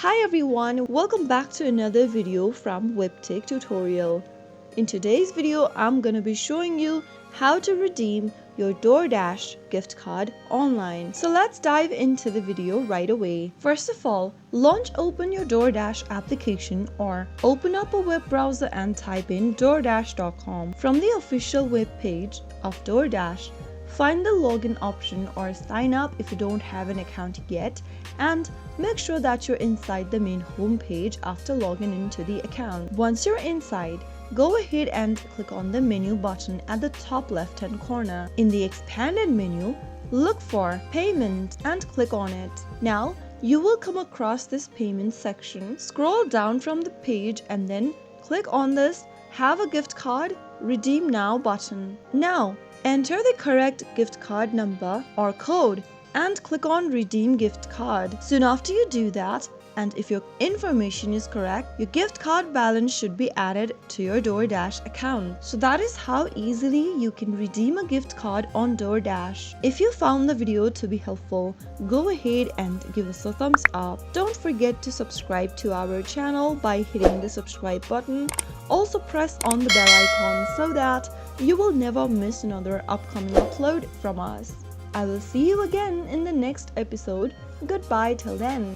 Hi everyone, welcome back to another video from Webtech Tutorial. In today's video, I'm gonna be showing you how to redeem your Doordash gift card online. So let's dive into the video right away. First of all, open your Doordash application or open up a web browser and type in doordash.com. From the official web page of Doordash, find the login option or sign up if you don't have an account yet, and make sure that you're inside the main home page after logging into the account. Once you're inside, go ahead and click on the menu button at the top left hand corner. In the expanded menu, look for payment and click on it. Now you will come across this payment section. Scroll down from the page and then click on this Have a Gift Card, Redeem Now button. Now enter the correct gift card number or code and click on Redeem Gift Card. Soon after you do that, and if your information is correct, your gift card balance should be added to your Doordash account. So that is how easily you can redeem a gift card on Doordash. If you found the video to be helpful, go ahead and give us a thumbs up. Don't forget to subscribe to our channel by hitting the subscribe button. Also press on the bell icon so that you will never miss another upcoming upload from us. I will see you again in the next episode. Goodbye till then.